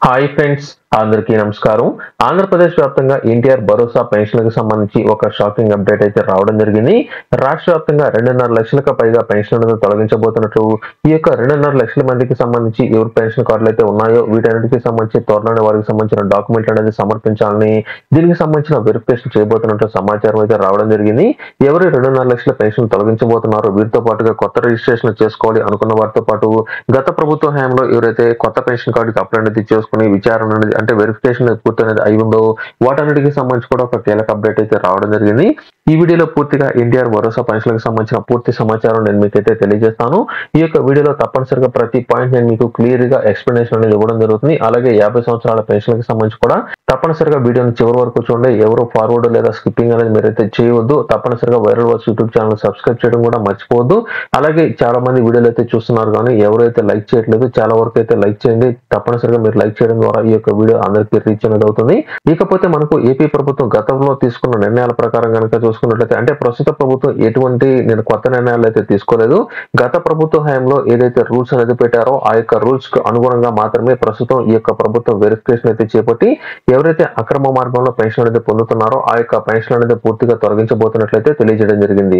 Hi friends, అందరికీ నమస్కారం. ఆంధ్రప్రదేశ్ వ్యాప్తంగా ఎన్టీఆర్ భరోసా పెన్షన్లకు సంబంధించి ఒక షాకింగ్ అప్డేట్ అయితే రావడం జరిగింది. రాష్ట్ర వ్యాప్తంగా 2.5 లక్షలకు పైగా పెన్షన్లను తొలగించబోతున్నట్లు, ఈ యొక్క 2.5 లక్షల మందికి సంబంధించి ఎవరు పెన్షన్ కార్డులు అయితే ఉన్నాయో వీటన్నిటికి సంబంధించి త్వరలోనే వారికి సంబంధించిన డాక్యుమెంట్ అనేది సమర్పించాలని, దీనికి సంబంధించిన వెరిఫికేషన్ చేయబోతున్నట్లు సమాచారం అయితే రావడం జరిగింది. ఎవరు 2.5 లక్షల పెన్షన్ తొలగించబోతున్నారో వీరితో పాటుగా కొత్త రిజిస్ట్రేషన్ చేసుకోవాలి అనుకున్న వారితో పాటు గత ప్రభుత్వ హయాంలో ఎవరైతే కొత్త పెన్షన్ కార్డుకి అప్లై అనేది చేసుకుని విచారణ అనేది అంటే వెరిఫికేషన్ పూర్తి అనేది అయి ఉందో వాటన్నిటికి సంబంధించి కూడా ఒక కీలక అప్డేట్ అయితే రావడం జరిగింది. ఈ వీడియోలో పూర్తిగా ఎన్టీఆర్ భరోసా పెన్షన్లకు సంబంధించిన పూర్తి సమాచారం నేను మీకైతే తెలియజేస్తాను. ఈ యొక్క వీడియోలో తప్పనిసరిగా ప్రతి పాయింట్ నేను మీకు క్లియర్ గా ఎక్స్ప్లెనేషన్ అనేది ఇవ్వడం జరుగుతుంది. అలాగే 50 సంవత్సరాల పెన్షన్లకు సంబంధించి కూడా తప్పనిసరిగా వీడియోని చివరి వరకు చూడండి. ఎవరు ఫార్వర్డ్ లేదా స్కిప్పింగ్ అనేది మీరైతే చేయవద్దు. తప్పనిసరిగా viral works YouTube channel subscribe చేయడం కూడా మర్చిపోవద్దు. అలాగే చాలా మంది వీడియోలు అయితే చూస్తున్నారు కానీ ఎవరైతే లైక్ చేయట్లేదు, చాలా వరకు అయితే లైక్ చేయండి. తప్పనిసరిగా మీరు లైక్ చేయడం ద్వారా ఈ యొక్క వీడియో అందరికీ రీచ్ అనేది అవుతుంది. ఇకపోతే మనకు ఏపీ ప్రభుత్వం గతంలో తీసుకున్న నిర్ణయాల ప్రకారం కనుక చూసుకున్నట్లయితే అంటే ప్రస్తుత ప్రభుత్వం ఎటువంటి కొత్త నిర్ణయాలు అయితే తీసుకోలేదు. గత ప్రభుత్వ హయాంలో ఏదైతే రూల్స్ అనేది పెట్టారో ఆ యొక్క రూల్స్ కు అనుగుణంగా మాత్రమే ప్రస్తుతం ఈ యొక్క ప్రభుత్వం వెరిఫికేషన్ అయితే చేపట్టి ఎవరైతే అక్రమ మార్గంలో పెన్షన్ అనేది పొందుతున్నారో ఆ యొక్క పెన్షన్ అనేది పూర్తిగా తొలగించబోతున్నట్లయితే తెలియజేయడం జరిగింది.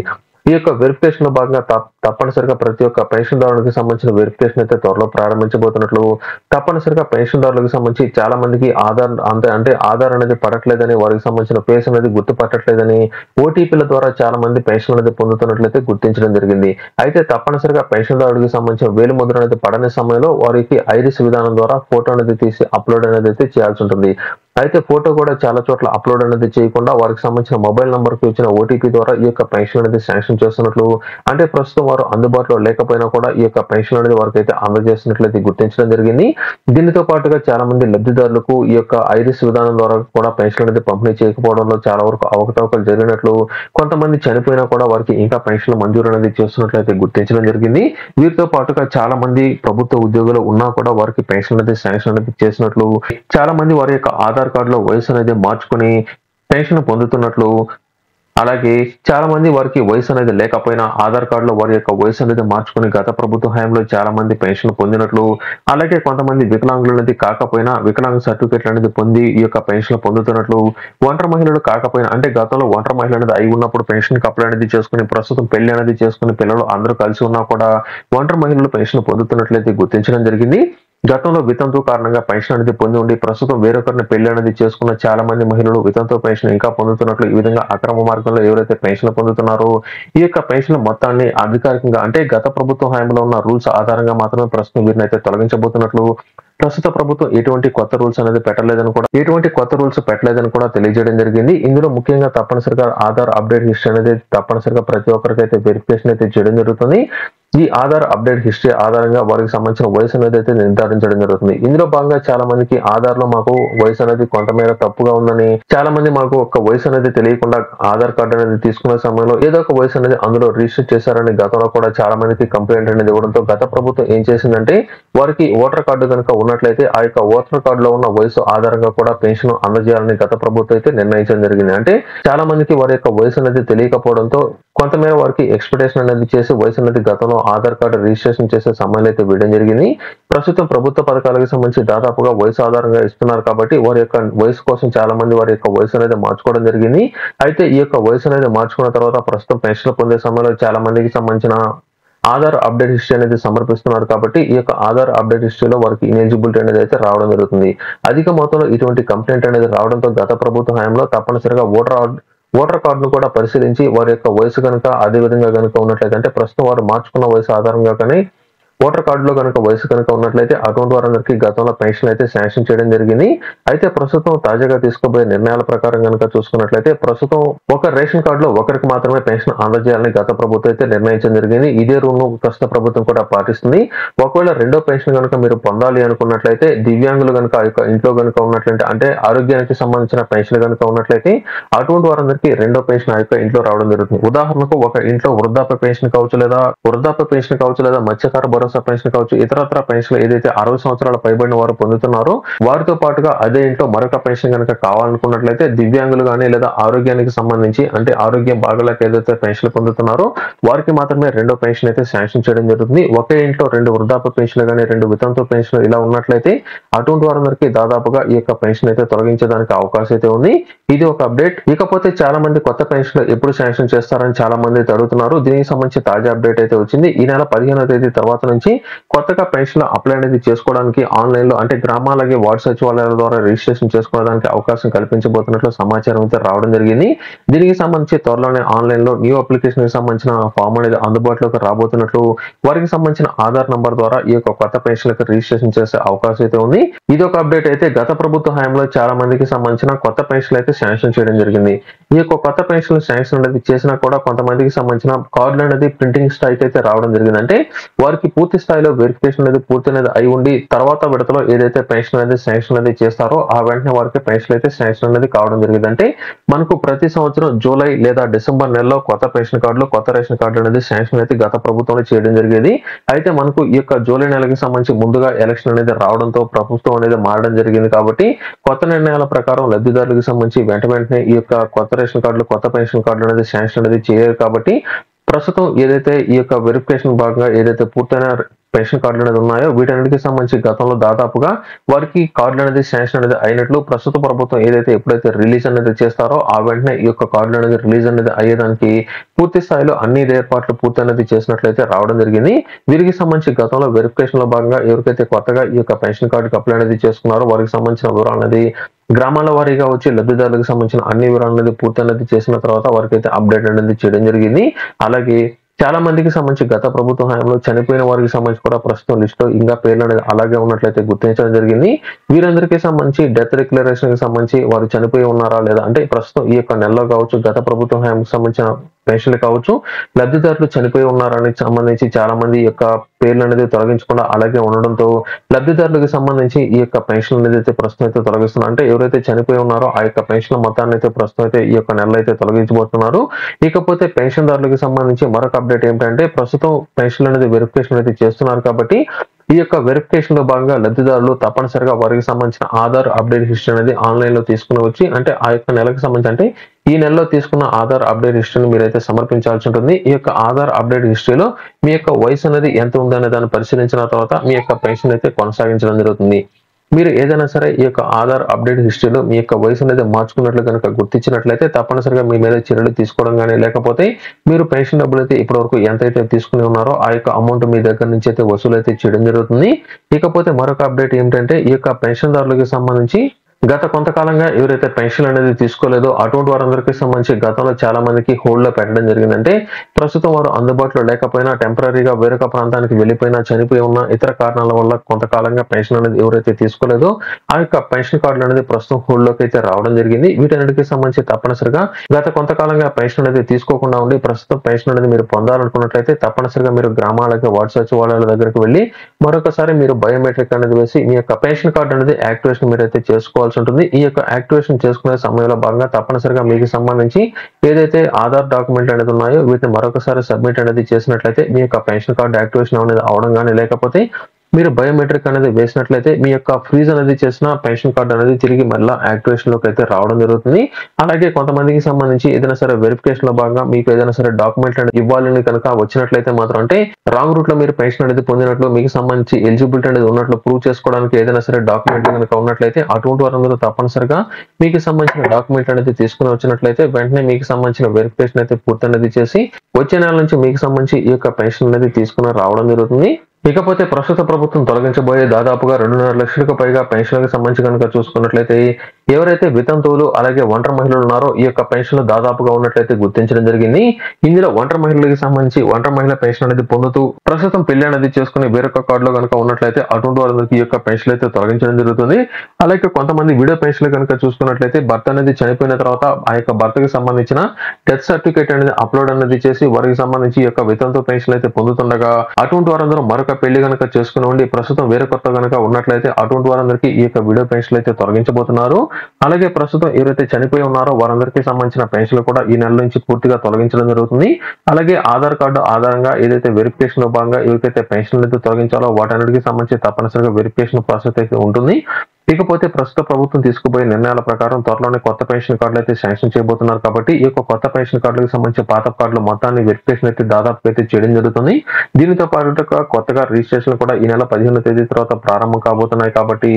ఈ యొక్క వెరిఫికేషన్ లో భాగంగా తప్పనిసరిగా ప్రతి ఒక్క పెన్షన్దారునికి సంబంధించిన వెరిఫికేషన్ అయితే త్వరలో ప్రారంభించబోతున్నట్లు, తప్పనిసరిగా పెన్షన్దారులకు సంబంధించి చాలా మందికి ఆధార్ అనేది పడట్లేదని, వారికి సంబంధించిన ఫేస్ అనేది గుర్తుపట్టట్లేదని, ఓటీపీల ద్వారా చాలా మంది పెన్షన్ అనేది పొందుతున్నట్లయితే గుర్తించడం జరిగింది. అయితే తప్పనిసరిగా పెన్షన్దారుడికి సంబంధించిన వేలు ముద్ర అనేది పడని సమయంలో వారికి ఐరిస్ విధానం ద్వారా ఫోటో అనేది తీసి అప్లోడ్ అనేది అయితే చేయాల్సి ఉంటుంది. అయితే ఫోటో కూడా చాలా చోట్ల అప్లోడ్ అనేది చేయకుండా వారికి సంబంధించిన మొబైల్ నంబర్ కి వచ్చిన ఓటీపీ ద్వారా ఈ యొక్క పెన్షన్ అనేది శాంక్షన్ చేస్తున్నట్లు, అంటే ప్రస్తుతం వారు అందుబాటులో లేకపోయినా కూడా ఈ యొక్క పెన్షన్ అనేది వారికి అయితే అందజేస్తున్నట్లయితే గుర్తించడం జరిగింది. దీనితో పాటుగా చాలా మంది లబ్ధిదారులకు ఈ యొక్క ఐరిస్ విధానం ద్వారా కూడా పెన్షన్ అనేది పంపిణీ చేయకపోవడంలో చాలా వరకు అవకతవకలు జరిగినట్లు, కొంతమంది చనిపోయినా కూడా వారికి ఇంకా పెన్షన్ మంజూరు అనేది చేస్తున్నట్లయితే గుర్తించడం జరిగింది. వీరితో పాటుగా చాలా మంది ప్రభుత్వ ఉద్యోగులు ఉన్నా కూడా వారికి పెన్షన్ అనేది శాంక్షన్ అనేది చేసినట్లు, చాలా మంది వారి యొక్క ఆధార్ కార్డులో వయసు అనేది మార్చుకుని పెన్షన్ పొందుతున్నట్లు, అలాగే చాలా మంది వారికి వయసు అనేది లేకపోయినా ఆధార్ కార్డులో వారి యొక్క వయసు అనేది మార్చుకుని గత ప్రభుత్వ హయాంలో చాలా మంది పెన్షన్ పొందినట్లు, అలాగే కొంతమంది వికలాంగులు అనేది కాకపోయినా వికలాంగ సర్టిఫికేట్లు అనేది పొంది ఈ యొక్క పెన్షన్ పొందుతున్నట్లు, ఒంటరి మహిళలు కాకపోయినా అంటే గతంలో ఒంటరి మహిళ అనేది అయి ఉన్నప్పుడు పెన్షన్ కి అప్లై అనేది చేసుకుని ప్రస్తుతం పెళ్లి అనేది చేసుకుని పిల్లలు అందరూ కలిసి ఉన్నా కూడా ఒంటరి మహిళలు పెన్షన్ పొందుతున్నట్లయితే గుర్తించడం జరిగింది. గతంలో వితంతు కారణంగా పెన్షన్ అనేది పొంది ఉండి ప్రస్తుతం వేరొకరిని పెళ్లి అనేది చేసుకున్న చాలా మంది మహిళలు వితంతు పెన్షన్ ఇంకా పొందుతున్నట్లు, ఈ విధంగా అక్రమ మార్గంలో ఎవరైతే పెన్షన్ పొందుతున్నారో ఈ యొక్క పెన్షన్ మొత్తాన్ని అధికారికంగా అంటే గత ప్రభుత్వ హయాంలో ఉన్న రూల్స్ ఆధారంగా మాత్రమే ప్రస్తుతం వీరిని అయితే తొలగించబోతున్నట్లు, ప్రస్తుత ప్రభుత్వం ఎటువంటి కొత్త రూల్స్ అనేది పెట్టలేదని కూడా తెలియజేయడం జరిగింది. ఇందులో ముఖ్యంగా తప్పనిసరిగా ఆధార్ అప్డేట్ హిస్టరీ అనేది తప్పనిసరిగా ప్రతి ఒక్కరికైతే వెరిఫికేషన్ అయితే చేయడం జరుగుతుంది. ఈ ఆధార్ అప్డేట్ హిస్టరీ ఆధారంగా వారికి సంబంధించిన వయసు అనేది అయితే నిర్ధారించడం జరుగుతుంది. ఇందులో భాగంగా చాలా మందికి ఆధార్ లో మాకు వయసు అనేది కొంతమేర తప్పుగా ఉందని, చాలా మంది మాకు ఒక వయసు అనేది తెలియకుండా ఆధార్ కార్డు అనేది తీసుకునే సమయంలో ఏదో ఒక వయసు అనేది అందులో రిజిస్టర్ చేశారని గతంలో కూడా చాలా మందికి కంప్లైంట్ అనేది ఇవ్వడంతో గత ప్రభుత్వం ఏం చేసిందంటే వారికి ఓటర్ కార్డు కనుక ఉన్నట్లయితే ఆ యొక్క ఓటర్ కార్డులో ఉన్న వయసు ఆధారంగా కూడా పెన్షన్ అందజేయాలని గత ప్రభుత్వం అయితే నిర్ణయించడం జరిగింది. అంటే చాలా మందికి వారి యొక్క వయసు అనేది తెలియకపోవడంతో కొంతమేర వారికి ఎక్స్పెక్టేషన్ అనేది చేసి వయసు అనేది గతంలో ఆధార్ కార్డు రిజిస్ట్రేషన్ చేసే సమయంలో అయితే వేయడం జరిగింది. ప్రస్తుతం ప్రభుత్వ పథకాలకు సంబంధించి దాదాపుగా వయసు ఆధారంగా ఇస్తున్నారు కాబట్టి వారి యొక్క వయసు కోసం చాలా మంది వారి యొక్క వయసు అనేది మార్చుకోవడం జరిగింది. అయితే ఈ యొక్క వయసు అనేది మార్చుకున్న తర్వాత ప్రస్తుతం పెన్షన్ పొందే సమయంలో చాలా మందికి సంబంధించిన ఆధార్ అప్డేట్ హిస్టరీ అనేది సమర్పిస్తున్నారు కాబట్టి ఈ యొక్క ఆధార్ అప్డేట్ హిస్టరీలో వారికి ఇనెలిజిబిలిటీ అనేది అయితే రావడం జరుగుతుంది. అధిక మొత్తంలో ఇటువంటి కంప్లైంట్ అనేది రావడంతో గత ప్రభుత్వ హయాంలో తప్పనిసరిగా ఓటర్ కార్డును కూడా పరిశీలించి వారి యొక్క వయసు కనుక అదే విధంగా కనుక ఉన్నట్లయితే అంటే ప్రస్తుతం వారు మార్చుకున్న వయసు ఆధారంగా కానీ ఓటర్ కార్డులో కనుక వయసు కనుక ఉన్నట్లయితే అటువంటి వారందరికీ గతంలో పెన్షన్ అయితే శాంక్షన్ చేయడం జరిగింది. అయితే ప్రస్తుతం తాజాగా తీసుకోబోయే నిర్ణయాల ప్రకారం కనుక చూసుకున్నట్లయితే ప్రస్తుతం ఒక రేషన్ కార్డులో ఒకరికి మాత్రమే పెన్షన్ అందజేయాలని గత ప్రభుత్వం అయితే నిర్ణయించడం జరిగింది. ఇదే రూల్ ను ప్రస్తుత ప్రభుత్వం కూడా పాటిస్తుంది. ఒకవేళ రెండో పెన్షన్ కనుక మీరు పొందాలి అనుకున్నట్లయితే దివ్యాంగులు కనుక ఆ యొక్క ఇంట్లో కనుక ఉన్నట్లయితే అంటే ఆరోగ్యానికి సంబంధించిన పెన్షన్ కనుక ఉన్నట్లయితే అటువంటి వారందరికీ రెండో పెన్షన్ ఆ యొక్క ఇంట్లో రావడం జరుగుతుంది. ఉదాహరణకు ఒక ఇంట్లో వృద్ధాప్య పెన్షన్ కావచ్చు లేదా మత్స్యకార భరోసా భరోసా పెన్షన్ కావచ్చు, ఇతరత్ర పెన్షన్ ఏదైతే 60 సంవత్సరాల పైబడిన వారు పొందుతున్నారో వారితో పాటుగా అదే ఇంట్లో మరొక పెన్షన్ కనుక కావాలనుకున్నట్లయితే దివ్యాంగులు గానీ లేదా ఆరోగ్యానికి సంబంధించి అంటే ఆరోగ్యం బాగలేక ఏదైతే పెన్షన్ పొందుతున్నారో వారికి మాత్రమే రెండో పెన్షన్ అయితే శాంక్షన్ చేయడం జరుగుతుంది. ఒకే ఇంట్లో 2 వృద్ధాప్య పెన్షన్లు గానీ 2 వితంతు పెన్షన్లు ఇలా ఉన్నట్లయితే అటువంటి వారందరికీ దాదాపుగా ఈ యొక్క పెన్షన్ అయితే తొలగించడానికి అవకాశం అయితే ఉంది. ఇది ఒక అప్డేట్. ఇకపోతే చాలా మంది కొత్త పెన్షన్ ఎప్పుడు శాంక్షన్ చేస్తారని చాలా మంది అయితే అడుగుతున్నారు. దీనికి సంబంధించి తాజా అప్డేట్ అయితే వచ్చింది. ఈ నెల 15వ తేదీ తర్వాత నుంచి కొత్తగా పెన్షన్ అప్లై అనేది చేసుకోవడానికి ఆన్లైన్ లో అంటే గ్రామాలకి వార్డు సచివాలయాల ద్వారా రిజిస్ట్రేషన్ చేసుకోవడానికి అవకాశం కల్పించబోతున్నట్లు సమాచారం అయితే రావడం జరిగింది. దీనికి సంబంధించి త్వరలోనే ఆన్లైన్ లో న్యూ అప్లికేషన్ కి సంబంధించిన ఫామ్ అనేది అందుబాటులోకి రాబోతున్నట్లు వారికి సంబంధించిన ఆధార్ నంబర్ ద్వారా ఈ యొక్క కొత్త పెన్షన్లకు రిజిస్ట్రేషన్ చేసే అవకాశం అయితే ఉంది. ఇది ఒక అప్డేట్ అయితే గత ప్రభుత్వ హయాంలో చాలా మందికి సంబంధించిన కొత్త పెన్షన్లు అయితే శాంక్షన్ చేయడం జరిగింది. ఈ యొక్క కొత్త పెన్షన్ శాంక్షన్ అనేది చేసినా కూడా కొంతమందికి సంబంధించిన కార్డులు అనేది ప్రింటింగ్ స్ట్రైక్ అయితే రావడం జరిగింది. అంటే వారికి పూర్తి స్థాయిలో వెరిఫికేషన్ అనేది పూర్తి అనేది అయి ఉండి తర్వాత విడతలో ఏదైతే పెన్షన్ అనేది శాంక్షన్ అనేది చేస్తారో ఆ వెంటనే వారికి పెన్షన్ అయితే శాంక్షన్ అనేది కావడం జరిగింది. అంటే మనకు ప్రతి సంవత్సరం జూలై లేదా డిసెంబర్ నెలలో కొత్త పెన్షన్ కార్డులు కొత్త రేషన్ కార్డులు అనేది శాంక్షన్ అయితే గత ప్రభుత్వంలో చేయడం జరిగేది. అయితే మనకు ఈ యొక్క జూలై నెలకి సంబంధించి ముందుగా ఎలక్షన్ అనేది రావడంతో ప్రభుత్వం అనేది మారడం జరిగింది. కాబట్టి కొత్త నిర్ణయాల ప్రకారం లబ్ధిదారులకు సంబంధించి వెంటనే ఈ యొక్క కొత్త రేషన్ కార్డులు కొత్త పెన్షన్ కార్డులు అనేది శాంక్షన్ అనేది చేయరు. కాబట్టి ప్రస్తుతం ఏదైతే ఈ యొక్క వెరిఫికేషన్ భాగంగా ఏదైతే పూర్తయిన పెన్షన్ కార్డులు అనేది ఉన్నాయో వీటన్నిటికి సంబంధించి గతంలో దాదాపుగా వారికి కార్డులు అనేది శాంక్షన్ అనేది అయినట్లు ప్రస్తుత ప్రభుత్వం ఏదైతే ఎప్పుడైతే రిలీజ్ అనేది చేస్తారో ఆ వెంటనే ఈ యొక్క కార్డులు అనేది రిలీజ్ అనేది అయ్యేదానికి పూర్తి స్థాయిలో అన్ని ఏర్పాట్లు పూర్తి అనేది చేసినట్లయితే రావడం జరిగింది. వీరికి సంబంధించి గతంలో వెరిఫికేషన్ లో భాగంగా ఎవరికైతే కొత్తగా ఈ యొక్క పెన్షన్ కార్డుకి అప్లై అనేది చేసుకున్నారో వారికి సంబంధించిన వివరాలు అనేది గ్రామాల వారీగా వచ్చి లబ్ధిదారులకు సంబంధించిన అన్ని వివరాలు అనేది పూర్తి అనేది చేసిన తర్వాత వారికి అయితే అప్డేట్ అనేది చేయడం జరిగింది. అలాగే చాలా మందికి సంబంధించి గత ప్రభుత్వ హయాంలో చనిపోయిన వారికి సంబంధించి కూడా ప్రస్తుతం లిస్ట్ లో ఇంకా పేర్లు అనేది అలాగే ఉన్నట్లయితే గుర్తించడం జరిగింది. వీరందరికీ సంబంధించి డెత్ డిక్లరేషన్ కి సంబంధించి వారు చనిపోయి ఉన్నారా లేదా అంటే ప్రస్తుతం ఈ యొక్క నెలలో కావచ్చు గత ప్రభుత్వ హయాంకి సంబంధించిన పెన్షన్లు కావచ్చు లబ్ధిదారులు చనిపోయి ఉన్నారని సంబంధించి చాలా మంది యొక్క పేర్లు అనేది తొలగించకుండా అలాగే ఉండడంతో లబ్ధిదారులకు సంబంధించి ఈ యొక్క పెన్షన్ అనేది అయితే ప్రస్తుతం అయితే తొలగిస్తున్నారు. అంటే ఎవరైతే చనిపోయి ఉన్నారో ఆ యొక్క పెన్షన్ మొత్తాన్ని అయితే ప్రస్తుతం అయితే ఈ యొక్క నెలలో అయితే తొలగించబోతున్నారు. ఇకపోతే పెన్షన్ దారులకు సంబంధించి మరొక అప్డేట్ ఏంటంటే ప్రస్తుతం పెన్షన్ అనేది వెరిఫికేషన్ అయితే చేస్తున్నారు. కాబట్టి ఈ యొక్క వెరిఫికేషన్ లో భాగంగా లబ్ధిదారులు తప్పనిసరిగా వారికి సంబంధించిన ఆధార్ అప్డేట్ హిస్టరీ అనేది ఆన్లైన్ లో తీసుకుని వచ్చి అంటే ఆ యొక్క నెలకు సంబంధించి అంటే ఈ నెలలో తీసుకున్న ఆధార్ అప్డేట్ హిస్టరీని మీరైతే సమర్పించాల్సి ఉంటుంది. ఈ యొక్క ఆధార్ అప్డేట్ హిస్టరీలో మీ యొక్క వయసు అనేది ఎంత ఉందనే దాన్ని పరిశీలించిన తర్వాత మీ యొక్క పెన్షన్ అయితే కొనసాగించడం జరుగుతుంది. మీరు ఏదైనా సరే ఈ యొక్క ఆధార్ అప్డేట్ హిస్టరీలో మీ యొక్క వయసు అనేది మార్చుకున్నట్లు కనుక గుర్తించినట్లయితే తప్పనిసరిగా మీ మీద చర్యలు తీసుకోవడం కానీ లేకపోతే మీరు పెన్షన్ డబ్బులు అయితే ఇప్పటివరకు ఎంతైతే తీసుకుని ఉన్నారో ఆ యొక్క అమౌంట్ మీ దగ్గర నుంచి అయితే వసూలు అయితే చేయడం జరుగుతుంది. ఇకపోతే మరొక అప్డేట్ ఏంటంటే ఈ యొక్క పెన్షన్ దారులకు సంబంధించి గత కొంతకాలంగా ఎవరైతే పెన్షన్ అనేది తీసుకోలేదో అటువంటి వారందరికీ సంబంధించి గతంలో చాలా మందికి హోల్డ్ లో పెట్టడం జరిగిందంటే ప్రస్తుతం వారు అందుబాటులో లేకపోయినా టెంపరీగా వేరొక ప్రాంతానికి వెళ్ళిపోయినా చనిపోయి ఉన్న ఇతర కారణాల వల్ల కొంతకాలంగా పెన్షన్ అనేది ఎవరైతే తీసుకోలేదో ఆ యొక్క పెన్షన్ కార్డులు అనేది ప్రస్తుతం హోల్డ్ లోకి అయితే రావడం జరిగింది. వీటన్నిటికి సంబంధించి తప్పనిసరిగా గత కొంతకాలంగా పెన్షన్ అనేది తీసుకోకుండా ఉండి ప్రస్తుతం పెన్షన్ అనేది మీరు పొందాలనుకున్నట్లయితే తప్పనిసరిగా మీరు గ్రామాలకి వార్డు సచివాలయాల దగ్గరికి వెళ్ళి మరొకసారి మీరు బయోమెట్రిక్ అనేది వేసి మీ యొక్క పెన్షన్ కార్డు అనేది యాక్టివేషన్ మీరైతే చేసుకోవాల్సి ఉంటుంది. ఈ యొక్క యాక్టివేషన్ చేసుకునే సమయంలో భాగంగా తప్పనిసరిగా మీకు సంబంధించి ఏదైతే ఆధార్ డాక్యుమెంట్ అనేది ఉన్నాయో వీటిని మరొకసారి సబ్మిట్ అనేది చేసినట్లయితే మీ యొక్క పెన్షన్ కార్డు యాక్టివేషన్ అనేది అవడం కానీ లేకపోతే మీరు బయోమెట్రిక్ అనేది వేసినట్లయితే మీ యొక్క ఫ్రీజ్ అనేది చేసిన పెన్షన్ కార్డు అనేది తిరిగి మళ్ళీ యాక్టివేషన్ లోకి అయితే రావడం జరుగుతుంది. అలాగే కొంతమందికి సంబంధించి ఏదైనా సరే వెరిఫికేషన్ లో భాగంగా మీకు ఏదైనా సరే డాక్యుమెంట్ అనేది ఇవ్వాలని కనుక వచ్చినట్లయితే మాత్రం అంటే రాంగ్ రూట్ లో మీరు పెన్షన్ అనేది పొందినట్లు మీకు సంబంధించి ఎలిజిబిలిటీ అనేది ఉన్నట్లు ప్రూవ్ చేసుకోవడానికి ఏదైనా సరే డాక్యుమెంట్ కనుక ఉన్నట్లయితే అటువంటి వారందరూ తప్పనిసరిగా మీకు సంబంధించిన డాక్యుమెంట్ అనేది తీసుకుని వచ్చినట్లయితే వెంటనే మీకు సంబంధించిన వెరిఫికేషన్ అయితే పూర్తి అనేది చేసి వచ్చే నెల నుంచి మీకు సంబంధించి ఈ యొక్క పెన్షన్ అనేది తీసుకుని రావడం జరుగుతుంది. ఇకపోతే ప్రస్తుత ప్రభుత్వం తొలగించబోయే దాదాపుగా 2.5 లక్షలకు పైగా పెన్షన్లకు సంబంధించి కనుక చూసుకున్నట్లయితే ఎవరైతే వితంతువులు అలాగే ఒంటరి మహిళలు ఉన్నారో ఈ యొక్క పెన్షన్లు దాదాపుగా ఉన్నట్లయితే గుర్తించడం జరిగింది. ఇందులో ఒంటరి మహిళలకు సంబంధించి ఒంటరి మహిళ పెన్షన్ అనేది పొందుతూ ప్రస్తుతం పెళ్లి అనేది చేసుకుని వేరొక కార్డులో కనుక ఉన్నట్లయితే అటువంటి వారికి ఈ యొక్క పెన్షన్ అయితే తొలగించడం జరుగుతుంది. అలాగే కొంతమంది విడో పెన్షన్లు కనుక చూసుకున్నట్లయితే భర్త అనేది చనిపోయిన తర్వాత ఆ యొక్క భర్తకి సంబంధించిన డెత్ సర్టిఫికేట్ అనేది అప్లోడ్ అనేది చేసి వారికి సంబంధించి ఈ యొక్క వితంతు పెన్షన్ అయితే పొందుతుండగా అటువంటి వారందరూ మరొక పెళ్లి కనుక చేసుకుని ఉండి ప్రస్తుతం వేరే కొత్త కనుక ఉన్నట్లయితే అటువంటి వారందరికీ ఈ యొక్క విడో పెన్షన్ అయితే తొలగించబోతున్నారు. అలాగే ప్రస్తుతం ఎవరైతే చనిపోయి ఉన్నారో వారందరికీ సంబంధించిన పెన్షన్లు కూడా ఈ నెల నుంచి పూర్తిగా తొలగించడం జరుగుతుంది. అలాగే ఆధార్ కార్డు ఆధారంగా ఏదైతే వెరిఫికేషన్ లో భాగంగా ఎవరికైతే పెన్షన్లు అయితే తొలగించాలో వాటన్నిటికీ సంబంధించి తప్పనిసరిగా వెరిఫికేషన్ ప్రాసెస్ అయితే ఉంటుంది. ఇకపోతే ప్రస్తుత ప్రభుత్వం తీసుకుపోయే నిర్ణయాల ప్రకారం త్వరలోనే కొత్త పెన్షన్ కార్డులు అయితే శాంక్షన్ చేయబోతున్నారు కాబట్టి ఈ యొక్క కొత్త పెన్షన్ కార్డులకు సంబంధించి పాత కార్డులు మొత్తాన్ని వెరిఫికేషన్ అయితే దాదాపు అయితే చేయడం జరుగుతుంది. దీనితో పాటుగా కొత్తగా రిజిస్ట్రేషన్ కూడా ఈ నెల 15వ తేదీ తర్వాత ప్రారంభం కాబోతున్నాయి కాబట్టి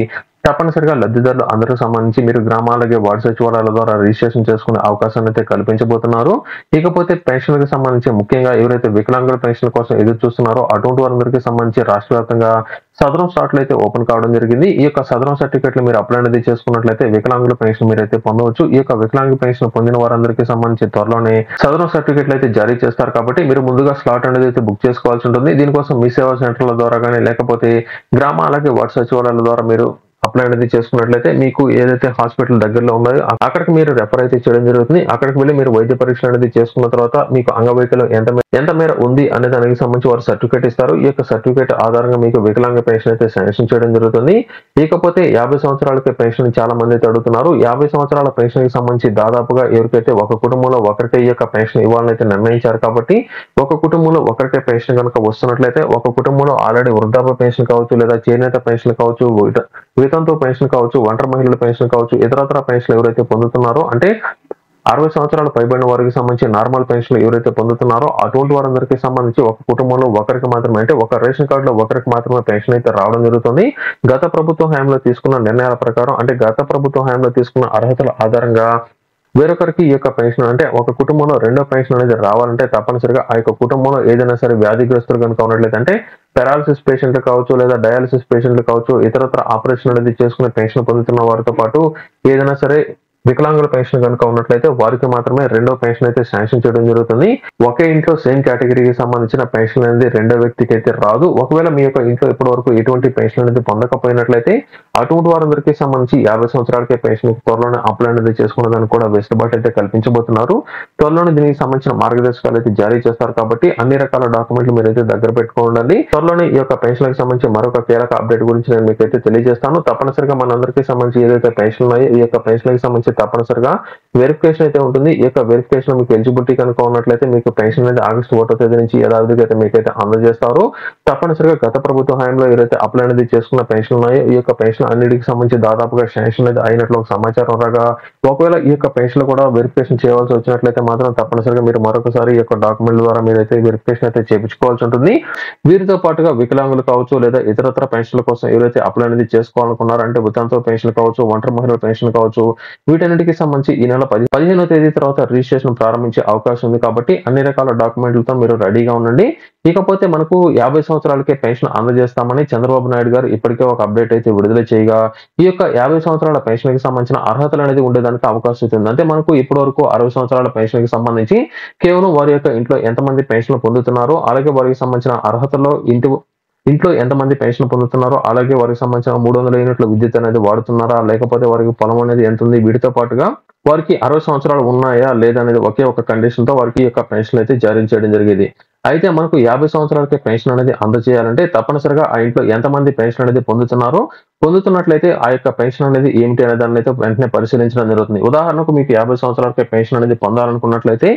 తప్పనిసరిగా లబ్ధిదారులు అందరికి సంబంధించి మీరు గ్రామాలకే వార్డు సచివాలయాల ద్వారా రిజిస్ట్రేషన్ చేసుకునే అవకాశాన్ని అయితే కల్పించబోతున్నారు. ఇకపోతే పెన్షన్లకు సంబంధించి ముఖ్యంగా ఎవరైతే వికలాంగుల పెన్షన్ కోసం ఎదురు చూస్తున్నారో అటువంటి వారందరికీ సంబంధించి రాష్ట్ర వ్యాప్తంగా సదరం స్లాట్లు అయితే ఓపెన్ కావడం జరిగింది. ఈ యొక్క సదరం సర్టిఫికెట్లు మీరు అప్లై అనేది చేసుకున్నట్లయితే వికలాంగుల పెన్షన్ మీరైతే పొందవచ్చు. ఈ యొక్క వికలాంగుల పెన్షన్ పొందిన వారందరికీ సంబంధించి త్వరలోనే సదరం సర్టిఫికెట్లు అయితే జారీ చేస్తారు కాబట్టి మీరు ముందుగా స్లాట్ అనేది అయితే బుక్ చేసుకోవాల్సి ఉంటుంది. దీనికోసం మీ సేవా సెంటర్ల ద్వారా కానీ లేకపోతే గ్రామాలకి వార్డు సచివాలయాల ద్వారా మీరు అప్లై అనేది చేసుకున్నట్లయితే మీకు ఏదైతే హాస్పిటల్ దగ్గరలో ఉన్నాయో అక్కడికి మీరు రెఫర్ అయితే చేయడం జరుగుతుంది. అక్కడికి వెళ్ళి మీరు వైద్య పరీక్షలు అనేది చేసుకున్న తర్వాత మీకు అంగవైకల్యం ఎంత మేర ఉంది అనే దానికి సంబంధించి వారు సర్టిఫికేట్ ఇస్తారు. ఈ యొక్క సర్టిఫికేట్ ఆధారంగా మీకు వికలాంగ పెన్షన్ అయితే శాంక్షన్ చేయడం జరుగుతుంది. ఇకపోతే 50 సంవత్సరాలకి పెన్షన్ చాలా మంది అయితే అడుగుతున్నారు. 50 సంవత్సరాల పెన్షన్ కి సంబంధించి దాదాపుగా ఎవరికైతే ఒక కుటుంబంలో ఒకరికే ఈ యొక్క పెన్షన్ ఇవ్వాలని అయితే నిర్ణయించారు కాబట్టి ఒక కుటుంబంలో ఒకరికే పెన్షన్ కనుక వస్తున్నట్లయితే ఒక కుటుంబంలో ఆల్రెడీ వృద్ధాప్య పెన్షన్ కావచ్చు లేదా చేనేత పెన్షన్ కావచ్చు వితంతు పెన్షన్ కావచ్చు ఒంటరి మహిళల పెన్షన్ కావచ్చు ఇతరత్ర పెన్షన్ ఎవరైతే పొందుతున్నారో అంటే 60 సంవత్సరాలు పైబడిన వారికి సంబంధించి నార్మల్ పెన్షన్ ఎవరైతే పొందుతున్నారో అటువంటి వారందరికీ సంబంధించి ఒక కుటుంబంలో ఒకరికి మాత్రమే అంటే ఒక రేషన్ కార్డులో ఒకరికి మాత్రమే పెన్షన్ అయితే రావడం జరుగుతుంది. గత ప్రభుత్వ హయాంలో తీసుకున్న నిర్ణయాల ప్రకారం అంటే గత ప్రభుత్వ హయాంలో తీసుకున్న అర్హతల ఆధారంగా వేరొకరికి ఈ యొక్క పెన్షన్ అంటే ఒక కుటుంబంలో రెండో పెన్షన్ అనేది రావాలంటే తప్పనిసరిగా ఆ యొక్క కుటుంబంలో ఏదైనా సరే వ్యాధిగ్రస్తులు కనుక ఉన్నట్లయితే అంటే పెరాలసిస్ పేషెంట్లు కావచ్చు లేదా డయాలసిస్ పేషెంట్లు కావచ్చు ఇతరత్ర ఆపరేషన్ అనేది చేసుకునే పెన్షన్ పొందుతున్న వారితో పాటు ఏదైనా సరే వికలాంగుల పెన్షన్ కనుక ఉన్నట్లయితే వారికి మాత్రమే రెండో పెన్షన్ అయితే శాంక్షన్ చేయడం జరుగుతుంది. ఒకే ఇంట్లో సేమ్ కేటగిరీకి సంబంధించిన పెన్షన్ అనేది రెండో వ్యక్తికి అయితే రాదు. ఒకవేళ మీ యొక్క ఇంట్లో ఇప్పటి వరకు ఎటువంటి పెన్షన్ అనేది పొందకపోయినట్లయితే అటువంటి వారందరికీ సంబంధించి 50 సంవత్సరాలకే పెన్షన్ త్వరలోనే అప్లై అనేది చేసుకునే దానికి కూడా వెసులుబాటు అయితే కల్పించబోతున్నారు. త్వరలోనే దీనికి సంబంధించిన మార్గదర్శకాలు అయితే జారీ చేస్తారు కాబట్టి అన్ని రకాల డాక్యుమెంట్లు మీరైతే దగ్గర పెట్టుకోండి. త్వరలోనే ఈ యొక్క పెన్షన్ కి సంబంధించి మరొక కీలక అప్డేట్ గురించి నేను మీకైతే తెలియజేస్తాను. తప్పనిసరిగా మనందరికీ సంబంధించి ఏదైతే పెన్షన్ ఉన్నాయో ఈ యొక్క పెన్షన్ కి సంబంధించి తప్పనిసరిగా వెరిఫికేషన్ అయితే ఉంటుంది. ఈ యొక్క వెరిఫికేషన్ మీకు ఎలిజిబిలిటీ కనుక ఉన్నట్లయితే మీకు పెన్షన్ అనేది ఆగస్టు 1వ తేదీ నుంచి యథావిధిగా అయితే మీకైతే అందజేస్తారు. తప్పనిసరిగా గత ప్రభుత్వ హయాంలో ఎవరైతే అప్లై అనేది చేసుకున్న పెన్షన్ ఉన్నాయో ఈ యొక్క పెన్షన్ అన్నిటికి సంబంధించి దాదాపుగా శాంక్షన్ అనేది అయినట్లు ఒక సమాచారం రాగా ఒకవేళ ఈ యొక్క పెన్షన్ కూడా వెరిఫికేషన్ చేయవలసి వచ్చినట్లయితే మాత్రం తప్పనిసరిగా మీరు మరొకసారి ఈ యొక్క డాక్యుమెంట్ ద్వారా మీరైతే వెరిఫికేషన్ అయితే చేయించుకోవాల్సి ఉంటుంది. వీరితో పాటుగా వికలాంగులు కావచ్చు లేదా ఇతరత్ర పెన్షన్ల కోసం ఎవరైతే అప్లై అనేది చేసుకోవాలనుకున్నారో అంటే వితంతు పెన్షన్ కావచ్చు ఒంటరి మహిళల పెన్షన్ కావచ్చు వీటన్నిటికీ సంబంధించి ఈ నెల 15వ తేదీ తర్వాత రిజిస్ట్రేషన్ ప్రారంభించే అవకాశం ఉంది కాబట్టి అన్ని రకాల డాక్యుమెంట్లతో మీరు రెడీగా ఉండండి. ఇకపోతే మనకు 50 సంవత్సరాలకే పెన్షన్ అందజేస్తామని చంద్రబాబు నాయుడు గారు ఇప్పటికే ఒక అప్డేట్ అయితే విడుదల చేయగా ఈ యొక్క 50 సంవత్సరాల పెన్షన్ కి సంబంధించిన అర్హతలు అనేది ఉండేదానికి అవకాశం ఉంది. అంటే మనకు ఇప్పటి వరకు 60 సంవత్సరాల పెన్షన్ కి సంబంధించి కేవలం వారి యొక్క ఇంట్లో ఎంతమంది పెన్షన్ పొందుతున్నారో అలాగే వారికి సంబంధించిన అర్హతలో ఇంట్లో ఎంతమంది పెన్షన్ పొందుతున్నారో అలాగే వారికి సంబంధించిన 300 యూనిట్ల విద్యుత్ అనేది వాడుతున్నారా లేకపోతే వారికి పొలం అనేది ఎంత ఉంది వీటితో పాటుగా వారికి 60 సంవత్సరాలు ఉన్నాయా లేదా అనేది ఒకే ఒక కండిషన్ తో వారికి యొక్క పెన్షన్ అయితే జారీ చేయడం జరిగేది. అయితే మనకు 50 సంవత్సరాలకే పెన్షన్ అనేది అందజేయాలంటే తప్పనిసరిగా ఆ ఇంట్లో ఎంతమంది పెన్షన్ అనేది పొందుతున్నట్లయితే ఆ యొక్క పెన్షన్ అనేది ఏమిటి అనే దాన్ని అయితే వెంటనే పరిశీలించడం జరుగుతుంది. ఉదాహరణకు మీకు 50 సంవత్సరాలకే పెన్షన్ అనేది పొందాలనుకున్నట్లయితే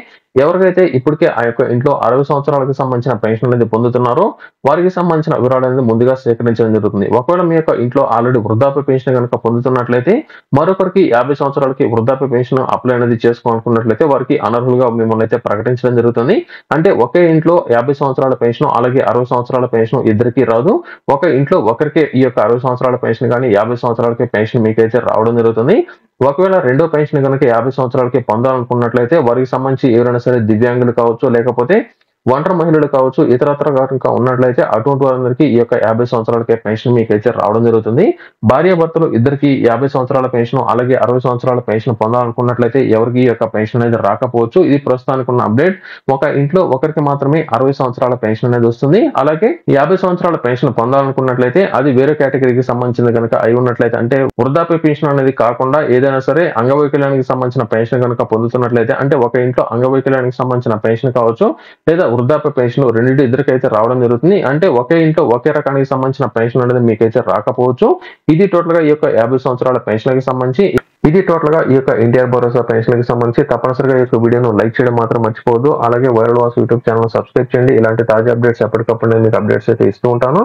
ఎవరికైతే ఇప్పటికే ఆ యొక్క ఇంట్లో 60 సంవత్సరాలకు సంబంధించిన పెన్షన్ అనేది పొందుతున్నారో వారికి సంబంధించిన వివరాలు అనేది ముందుగా సేకరించడం జరుగుతుంది. ఒకవేళ మీ యొక్క ఇంట్లో ఆల్రెడీ వృద్ధాప్య పెన్షన్ కనుక పొందుతున్నట్లయితే మరొకరికి 50 సంవత్సరాలకి వృద్ధాప్య పెన్షన్ అప్లై అనేది చేసుకోవాలనుకున్నట్లయితే వారికి అనర్హులుగా మిమ్మల్ని అయితే ప్రకటించడం జరుగుతుంది. అంటే ఒకే ఇంట్లో 50 సంవత్సరాల పెన్షన్ అలాగే 60 సంవత్సరాల పెన్షన్ ఇద్దరికీ రాదు. ఒక ఇంట్లో ఒకరికే ఈ యొక్క 60 సంవత్సరాల పెన్షన్ కానీ 50 సంవత్సరాలకే పెన్షన్ మీకైతే రావడం జరుగుతుంది. ఒకవేళ రెండో పెన్షన్ కనుక 50 సంవత్సరాలకి పొందాలనుకున్నట్లయితే వారికి సంబంధించి ఎవరైనా సరే దివ్యాంగులు కావచ్చు లేకపోతే ఒంటరి మహిళలు కావచ్చు ఇతరత్ర కనుక ఉన్నట్లయితే అటువంటి వారందరికీ ఈ యొక్క 50 సంవత్సరాలకే పెన్షన్ మీకైతే రావడం జరుగుతుంది. భార్యాభర్తలు ఇద్దరికి 50 సంవత్సరాల పెన్షన్ అలాగే 60 సంవత్సరాల పెన్షన్ పొందాలనుకున్నట్లయితే ఎవరికి ఈ యొక్క పెన్షన్ అనేది రాకపోవచ్చు. ఇది ప్రస్తుతానికి ఉన్న అప్డేట్. ఒక ఇంట్లో ఒకరికి మాత్రమే 60 సంవత్సరాల పెన్షన్ అనేది వస్తుంది. అలాగే 50 సంవత్సరాల పెన్షన్ పొందాలనుకున్నట్లయితే అది వేరే కేటగిరీకి సంబంధించింది కనుక అయి ఉన్నట్లయితే అంటే వృద్ధాప్య పెన్షన్ అనేది కాకుండా ఏదైనా సరే అంగవైకల్యానికి సంబంధించిన పెన్షన్ కనుక పొందుతున్నట్లయితే అంటే ఒక ఇంట్లో అంగవైకల్యానికి సంబంధించిన పెన్షన్ కావచ్చు లేదా వృద్ధాప్య పెన్షన్ రెండింటి ఇద్దరికైతే రావడం జరుగుతుంది. అంటే ఒకే ఇంట్లో ఒకే రకానికి సంబంధించిన పెన్షన్ అనేది మీకైతే రాకపోవచ్చు. ఇది టోటల్ గా ఈ యొక్క 50 సంవత్సరాల పెన్షన్ కి సంబంధించి ఇది టోటల్ గా ఈ యొక్క ఎన్టీఆర్ భరోసా పెన్షన్ కి సంబంధించి. తప్పనిసరిగా ఈ యొక్క వీడియోను లైక్ చేయడం మాత్రం మర్చిపోవద్దు. అలాగే viral was YouTube channel subscribe చేయండి. ఇలాంటి తాజా అప్డేట్స్ ఎప్పటికప్పుడు నేను మీకు అప్డేట్స్ అయితే ఇస్తూ ఉంటాను.